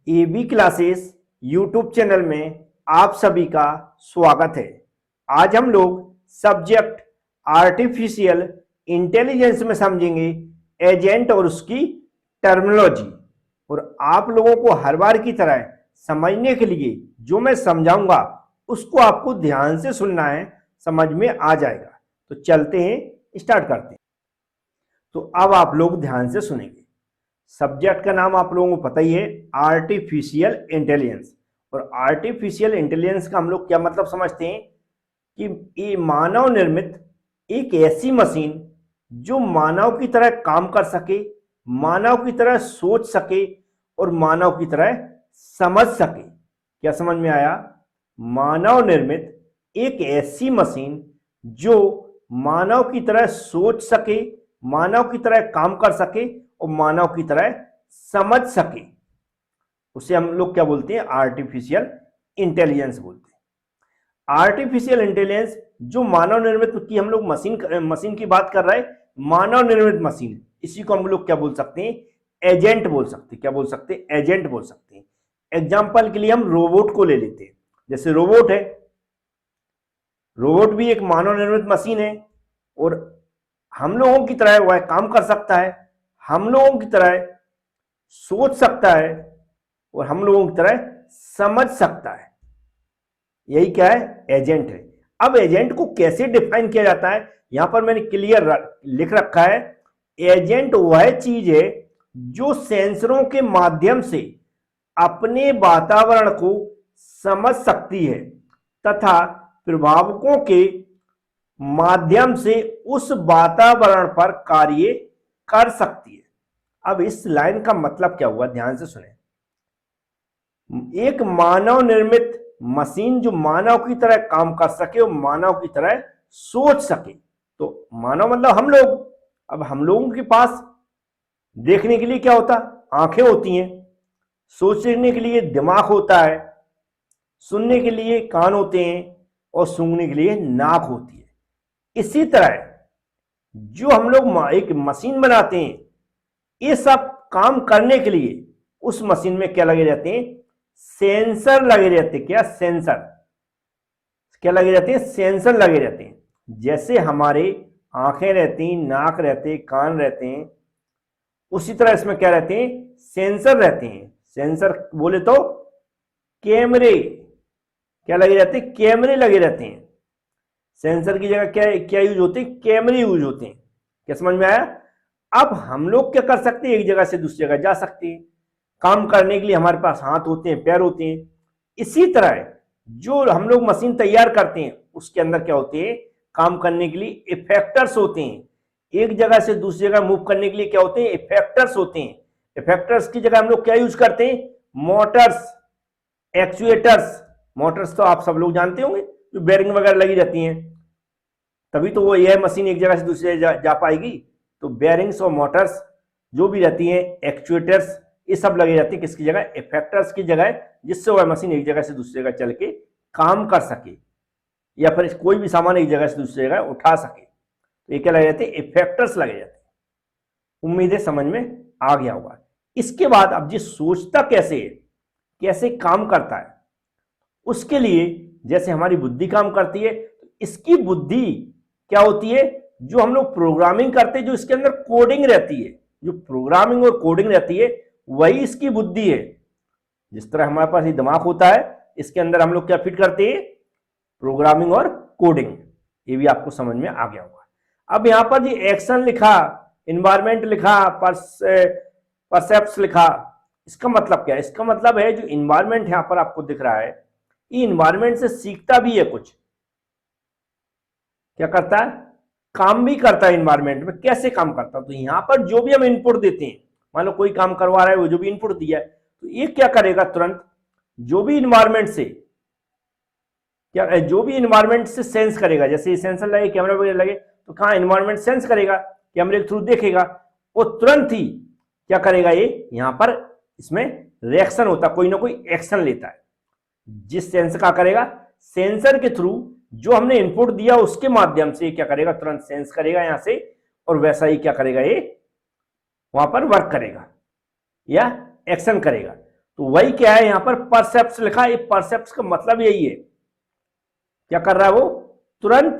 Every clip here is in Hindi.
एबी क्लासेस यूट्यूब चैनल में आप सभी का स्वागत है। आज हम लोग सब्जेक्ट आर्टिफिशियल इंटेलिजेंस में समझेंगे एजेंट और उसकी टर्मिनोलॉजी। और आप लोगों को हर बार की तरह समझने के लिए जो मैं समझाऊंगा उसको आपको ध्यान से सुनना है, समझ में आ जाएगा। तो चलते हैं, स्टार्ट करते हैं। तो अब आप लोग ध्यान से सुनेंगे। सब्जेक्ट का नाम आप लोगों को पता ही है, आर्टिफिशियल इंटेलिजेंस। और आर्टिफिशियल इंटेलिजेंस का हम लोग क्या मतलब समझते हैं कि ये मानव निर्मित एक ऐसी मशीन जो मानव की तरह काम कर सके, मानव की तरह सोच सके और मानव की तरह समझ सके। क्या समझ में आया? मानव निर्मित एक ऐसी मशीन जो मानव की तरह सोच सके, मानव की तरह काम कर सके और मानव की तरह समझ सके, उसे हम लोग क्या बोलते हैं? आर्टिफिशियल इंटेलिजेंस बोलते हैं। आर्टिफिशियल इंटेलिजेंस जो मानव निर्मित की हम लोग मशीन की बात कर रहे हैं, मानव निर्मित मशीन, इसी को हम लोग क्या बोल सकते हैं? एजेंट बोल सकते हैं। क्या बोल सकते हैं? एजेंट बोल सकते हैं। एग्जाम्पल के लिए हम रोबोट को ले लेते हैं। जैसे रोबोट है, रोबोट भी एक मानव निर्मित मशीन है और हम लोगों की तरह वह काम कर सकता है, हम लोगों की तरह सोच सकता है और हम लोगों की तरह समझ सकता है। यही क्या है? एजेंट है। अब एजेंट को कैसे डिफाइन किया जाता है, यहां पर मैंने क्लियर लिख रखा है। एजेंट वह चीज है जो सेंसरों के माध्यम से अपने वातावरण को समझ सकती है तथा प्रभावकों के माध्यम से उस वातावरण पर कार्य कर सकती है। अब इस लाइन का मतलब क्या हुआ, ध्यान से सुने। एक मानव निर्मित मशीन जो मानव की तरह काम कर सके और मानव की तरह सोच सके। तो मानव मतलब हम लोग। अब हम लोगों के पास देखने के लिए क्या होता? आंखें होती हैं, सोचने के लिए दिमाग होता है, सुनने के लिए कान होते हैं और सूंघने के लिए नाक होती है। इसी तरह जो हम लोग एक मशीन बनाते हैं, ये सब काम करने के लिए उस मशीन में क्या लगे रहते हैं? सेंसर लगे रहते हैं। क्या सेंसर? क्या लगे रहते हैं? सेंसर लगे रहते हैं। जैसे हमारे आंखें रहती हैं, नाक रहते हैं, कान रहते हैं, उसी तरह इसमें क्या रहते हैं? सेंसर रहते हैं। सेंसर बोले तो कैमरे। क्या लगे रहते हैं? कैमरे लगे रहते हैं। सेंसर की जगह क्या क्या यूज होते हैं? कैमरे यूज होते हैं। क्या समझ में आया? अब हम लोग क्या कर सकते हैं? एक जगह से दूसरी जगह जा सकते हैं। काम करने के लिए हमारे पास हाथ होते हैं, पैर होते हैं। इसी तरह जो हम लोग मशीन तैयार करते हैं उसके अंदर क्या होते हैं? काम करने के लिए इफेक्टर्स होते हैं। एक जगह से दूसरी जगह मूव करने के लिए क्या होते हैं? इफेक्टर्स होते हैं। इफेक्टर्स की जगह हम लोग क्या यूज करते हैं? Motors, actuators. मोटर्स तो आप सब लोग जानते होंगे, जो बेरिंग वगैरह लगी रहती हैं, तभी तो वो यह मशीन एक जगह से दूसरी जगह जा पाएगी। तो बेरिंग्स और मोटर्स जो भी रहती हैं, एक्चुएटर्स, ये सब लगे रहते हैं किसकी जगह? इफेक्टर्स की जगह, जिससे वह मशीन एक जगह से दूसरी जगह चल के काम कर सके या फिर कोई भी सामान एक जगह से दूसरी जगह उठा सके। तो ये क्या लगे रहते हैं? इफेक्टर्स लगे रहते हैं। उम्मीद है समझ में आ गया होगा। इसके बाद अब ये सोचता कैसे है, कैसे काम करता है, उसके लिए जैसे हमारी बुद्धि काम करती है, तो इसकी बुद्धि क्या होती है? जो हम लोग प्रोग्रामिंग करते हैं, जो इसके अंदर कोडिंग रहती है, जो प्रोग्रामिंग और कोडिंग रहती है, वही इसकी बुद्धि है। जिस तरह हमारे पास ये दिमाग होता है, इसके अंदर हम लोग क्या फिट करते हैं? प्रोग्रामिंग और कोडिंग। ये भी आपको समझ में आ गया होगा। अब यहां पर जी एक्शन लिखा, इन्वायरमेंट लिखा, परसेप्ट्स लिखा, इसका मतलब क्या है? इसका मतलब है जो इन्वायरमेंट यहां पर आपको दिख रहा है, ये इन्वायरमेंट से सीखता भी है कुछ। क्या करता है? काम भी करता है इन्वायरमेंट में। कैसे काम करता है? तो यहां पर जो भी हम इनपुट देते हैं, मान लो कोई काम करवा रहा है, वो जो भी इनपुट दिया है, तो ये क्या करेगा? तुरंत जो भी इन्वायरमेंट से जो भी इन्वायरमेंट से सेंस करेगा, जैसे सेंसर लगे, कैमरा वगैरह लगे, तो कहां इन्वायरमेंट सेंस करेगा, कैमरे के थ्रू देखेगा, वो तुरंत ही क्या करेगा? ये यहां पर इसमें रिएक्शन होता, कोई ना कोई एक्शन लेता है। जिस सेंस का करेगा, सेंसर के थ्रू जो हमने इनपुट दिया उसके माध्यम से क्या करेगा? तुरंत सेंस करेगा यहां से, और वैसा ही क्या करेगा? ये वहां पर वर्क करेगा या एक्शन करेगा। तो वही क्या है, यहां पर परसेप्ट्स लिखा है। परसेप्ट्स का मतलब यही है, क्या कर रहा है वो, तुरंत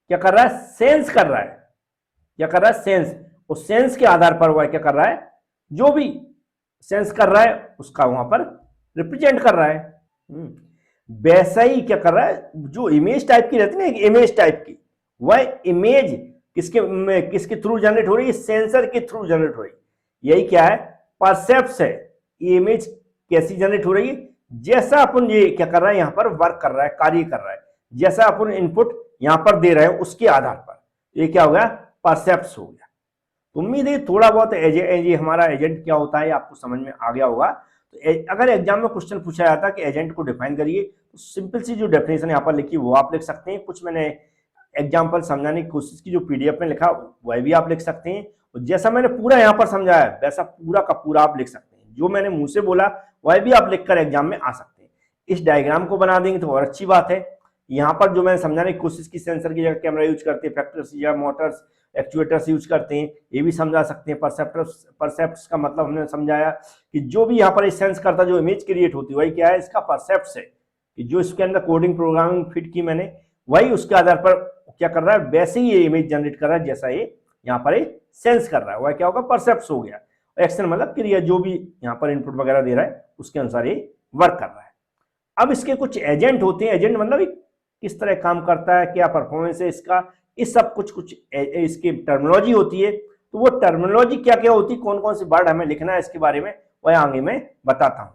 क्या कर रहा है, सेंस कर रहा है। क्या कर रहा है, सेंस। उस सेंस के आधार पर वह क्या कर रहा है, जो भी सेंस कर रहा है उसका वहां पर रिप्रेजेंट कर रहा है। वैसा ही क्या कर रहा है, जो इमेज टाइप की रहती है ना, इमेज टाइप की, वह इमेज किसके थ्रू जनरेट हो रही है, सेंसर के थ्रू जनरेट हो रही है। यही क्या है, परसेप्स है। ये इमेज कैसी जनरेट हो रही है, जैसा अपन ये क्या कर रहा है, यहां पर वर्क कर रहा है, कार्य कर रहा है, जैसा अपन इनपुट यहां पर दे रहे हैं उसके आधार पर ये क्या हो गया, परसेप्स हो गया। तो उम्मीद है थोड़ा बहुत ये हमारा एजेंट क्या होता है आपको समझ में आ गया होगा। तो अगर एग्जाम में क्वेश्चन पूछा जाता कि एजेंट को डिफाइन करिए, तो सिंपल सी जो डेफिनेशन यहाँ पर लिखी वो आप लिख सकते हैं। कुछ मैंने एग्जाम्पल समझाने की कोशिश की, जो पीडीएफ में लिखा वह भी आप लिख सकते हैं। और जैसा मैंने पूरा यहाँ पर समझाया वैसा पूरा का पूरा आप लिख सकते हैं। जो मैंने मुंह से बोला वह भी आप लिखकर एग्जाम में आ सकते हैं। इस डायग्राम को बना देंगे तो और अच्छी बात है। यहाँ पर जो मैंने समझाने की कोशिश की, सेंसर की जगह कैमरा यूज करते हैं, फैक्टर्स या मोटर्स एक्चुएटर्स यूज करते हैं, ये भी समझा सकते हैं। परसेप्ट्स का मतलब हमने समझाया कि जो भी यहाँ पर सेंस करता, जो इमेज क्रिएट होती है वही क्या है, इसका परसेप्ट्स है। कि जो इसके अंदर कोडिंग प्रोग्रामिंग फिट की मैंने, वही उसके आधार पर क्या कर रहा है, वैसे ही ये इमेज जनरेट कर रहा है जैसा ये यहाँ पर सेंस कर रहा है, वह क्या होगा, परसेप्ट्स हो गया। एक्शन मतलब क्रिया, जो भी यहाँ पर इनपुट वगैरह दे रहा है उसके अनुसार ये वर्क कर रहा है। अब इसके कुछ एजेंट होते हैं। एजेंट मतलब किस तरह काम करता है, क्या परफॉर्मेंस है इसका, इस सब कुछ इसकी टर्मिनोलॉजी होती है। तो वो टर्मिनोलॉजी क्या क्या होती है, कौन कौन से वर्ड हमें लिखना है इसके बारे में, वह आगे मैं बताता हूं।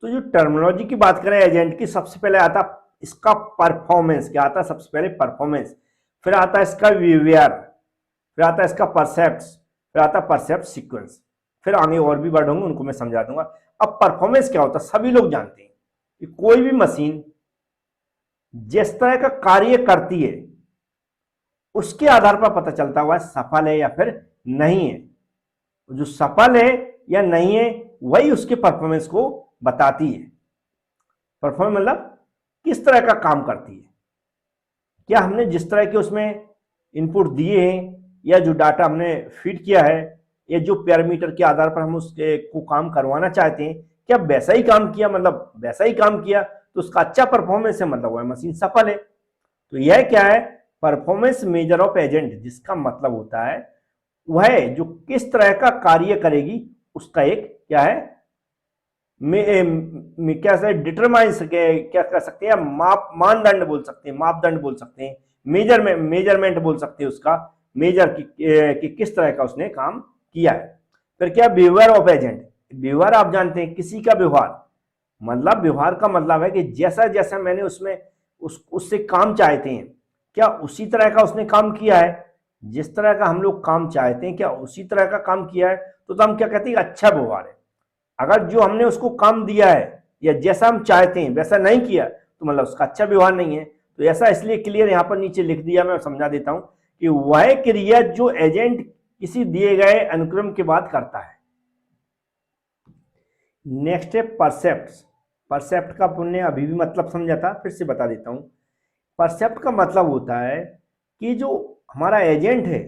तो जो टर्मिनोलॉजी की बात करें एजेंट की, सबसे पहले आता इसका परफॉर्मेंस। क्या आता है, सबसे पहले परफॉर्मेंस, फिर आता है इसका बिहेवियर, फिर आता है इसका परसेप्ट्स, फिर आता है परसेप्ट सीक्वेंस, फिर आगे और भी वर्ड होंगे उनको मैं समझा दूंगा। अब परफॉर्मेंस क्या होता है, सभी लोग जानते हैं कि कोई भी मशीन जिस तरह का कार्य करती है उसके आधार पर पता चलता हुआ सफल है या फिर नहीं है। जो सफल है या नहीं है वही उसके परफॉर्मेंस को बताती है। परफॉर्मेंस मतलब किस तरह का काम करती है, क्या हमने जिस तरह के उसमें इनपुट दिए हैं या जो डाटा हमने फीड किया है या जो पैरामीटर के आधार पर हम उसके को काम करवाना चाहते हैं, क्या वैसा ही काम किया, मतलब वैसा ही काम किया तो उसका अच्छा परफॉर्मेंस है, मतलब वह मशीन सफल है। तो यह क्या है, परफॉर्मेंस मेजर ऑफ एजेंट, जिसका मतलब होता है वह जो किस तरह का कार्य करेगी उसका एक क्या है, क्या से डिटरमाइंस क्या कर सकते हैं, मानदंड बोल सकते हैं, मापदंड बोल सकते हैं, मेजरमेंट बोल सकते हैं उसका, मेजर कि किस तरह का उसने काम किया है। फिर क्या, बिहेवियर ऑफ एजेंट। बिहेवियर आप जानते हैं, किसी का व्यवहार, मतलब व्यवहार का मतलब है कि जैसा जैसा मैंने उसमें उससे काम चाहते हैं, क्या उसी तरह का उसने काम किया है, जिस तरह का हम लोग काम चाहते हैं क्या उसी तरह का काम किया है, तो हम क्या कहते हैं, अच्छा व्यवहार है। अगर जो हमने उसको काम दिया है या जैसा हम चाहते हैं वैसा नहीं किया तो मतलब उसका अच्छा व्यवहार नहीं है। तो ऐसा इसलिए क्लियर यहां पर नीचे लिख दिया, मैं समझा देता हूं कि वह क्रिया जो एजेंट किसी दिए गए अनुक्रम के बाद करता है। नेक्स्ट है परसेप्ट। परसेप्ट का पुण्य अभी भी मतलब समझा था, फिर से बता देता हूं। परसेप्ट का मतलब होता है कि जो हमारा एजेंट है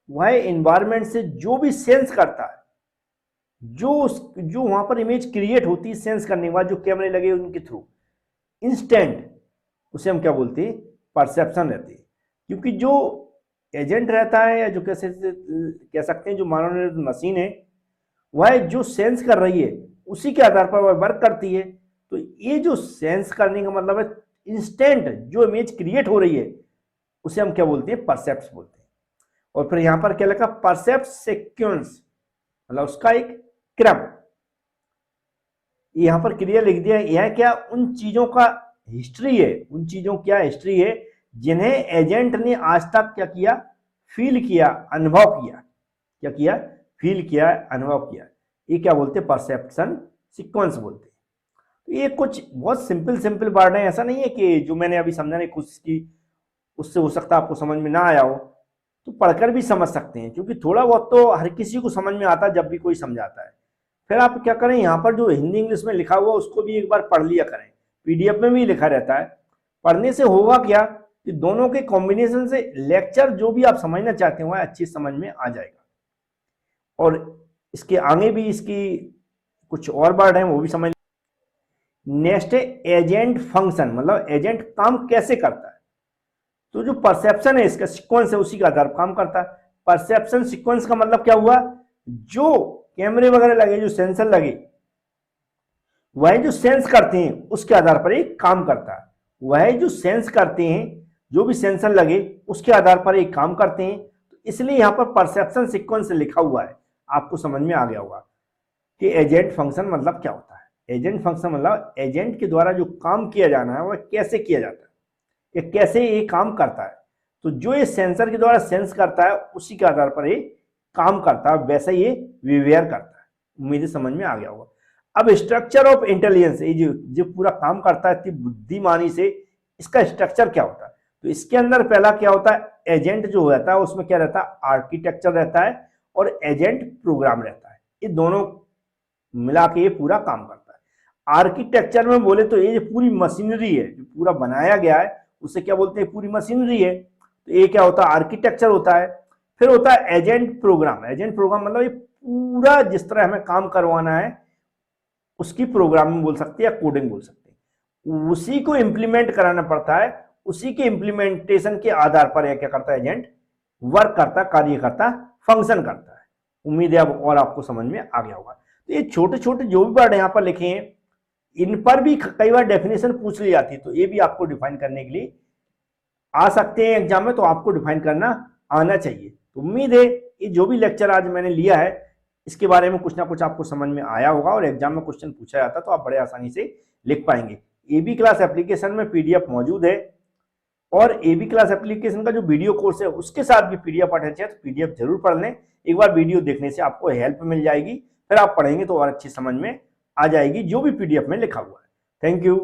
वह एनवायरमेंट से जो भी सेंस करता है, जो वहां पर इमेज क्रिएट होती है सेंस करने के बाद, जो कैमरे लगे उनके थ्रू इंस्टेंट, उसे हम क्या बोलते हैं, परसेप्शन रहती है। क्योंकि जो एजेंट रहता है या जो कह सकते हैं जो मानव निर्मित मशीन है, वह जो सेंस कर रही है उसी के आधार पर वह वर्क करती है। तो ये जो सेंस करने का मतलब है इंस्टेंट जो इमेज क्रिएट हो रही है उसे हम क्या बोलते हैं, परसेप्ट्स बोलते हैं। और फिर यहां पर क्या लिखा, परसेप्ट सीक्वेंस, मतलब उसका एक क्रम। यहां पर क्लियर लिख दिया, यह क्या, उन चीजों का हिस्ट्री है, उन चीजों क्या हिस्ट्री है जिन्हें एजेंट ने आज तक क्या किया, फील किया, अनुभव किया। क्या किया, फील किया, अनुभव किया। ये क्या बोलते हैं, परसेप्शन सीक्वेंस बोलते हैं। तो ये कुछ बहुत सिंपल वर्ड है, ऐसा नहीं है कि जो मैंने अभी समझाने की कोशिश की उससे हो सकता है आपको समझ में ना आया हो, तो पढ़कर भी समझ सकते हैं, क्योंकि थोड़ा बहुत तो हर किसी को समझ में आता है जब भी कोई समझाता है। फिर आप क्या करें, यहाँ पर जो हिंदी इंग्लिश में लिखा हुआ उसको भी एक बार पढ़ लिया करें, पीडीएफ में भी लिखा रहता है। पढ़ने से होगा क्या कि दोनों के कॉम्बिनेशन से लेक्चर जो भी आप समझना चाहते हैं वह अच्छी समझ में आ जाएगा। और इसके आगे भी इसकी कुछ और वर्ड हैं वो भी समझ। नेक्स्ट है एजेंट फंक्शन, मतलब एजेंट काम कैसे करता है। तो जो परसेप्शन है इसका सीक्वेंस है उसी के आधार पर काम करता है। परसेप्शन सीक्वेंस का मतलब क्या हुआ, जो कैमरे वगैरह लगे, जो सेंसर लगे, वह जो सेंस करते हैं उसके आधार पर एक काम करता है। वह जो सेंस करते हैं, जो भी सेंसर लगे उसके आधार पर एक काम करते हैं। तो इसलिए यहां पर परसेप्शन सीक्वेंस लिखा हुआ है, आपको समझ में आ गया होगा कि एजेंट फंक्शन मतलब क्या होता है। एजेंट फंक्शन मतलब एजेंट के द्वारा जो काम किया जाना है वह कैसे किया जाता है, ये कैसे ये काम करता है। तो जो ये सेंसर के द्वारा सेंस करता है उसी के आधार पर ये काम करता है, वैसे ये बिहेवियर करता है। उम्मीद है समझ में आ गया होगा। अब स्ट्रक्चर ऑफ इंटेलिजेंस, ये जो पूरा काम करता है इतनी बुद्धिमानी से, इसका स्ट्रक्चर क्या होता है। तो इसके अंदर पहला क्या होता है, एजेंट जो रहता है उसमें क्या रहता है, आर्किटेक्चर रहता है और एजेंट प्रोग्राम रहता है। ये दोनों मिला के ये पूरा काम करता है। आर्किटेक्चर में बोले तो ये जो पूरी मशीनरी है, जो पूरा बनाया गया है उसे क्या बोलते हैं, पूरी मशीनरी है। तो ये क्या होता है, आर्किटेक्चर होता है। फिर होता है एजेंट प्रोग्राम। एजेंट प्रोग्राम मतलब ये पूरा जिस तरह हमें काम करवाना है उसकी प्रोग्रामिंग बोल सकते हैं या कोडिंग बोल सकते हैं, उसी को इंप्लीमेंट कराना पड़ता है। उसी के इंप्लीमेंटेशन के आधार पर यह क्या करता है, एजेंट वर्क करता, कार्य करता, फंक्शन करता है। उम्मीद है अब और आपको समझ में आ गया होगा। तो ये छोटे छोटे जो भी वर्ड यहाँ पर लिखे हैं इन पर भी कई बार डेफिनेशन पूछ ली जाती है, तो ये भी आपको डिफाइन करने के लिए आ सकते हैं एग्जाम में, तो आपको डिफाइन करना आना चाहिए। तो उम्मीद है ये जो भी लेक्चर आज मैंने लिया है इसके बारे में कुछ ना कुछ आपको समझ में आया होगा और एग्जाम में क्वेश्चन पूछा जाता तो आप बड़े आसानी से लिख पाएंगे। एबी क्लास एप्लीकेशन में पीडीएफ मौजूद है और एबी क्लास एप्लीकेशन का जो वीडियो कोर्स है उसके साथ भी पीडीएफ अटैच है, तो पीडीएफ जरूर पढ़ लें। एक बार वीडियो देखने से आपको हेल्प मिल जाएगी, फिर आप पढ़ेंगे तो और अच्छी समझ में आ जाएगी जो भी पीडीएफ में लिखा हुआ है। Thank you.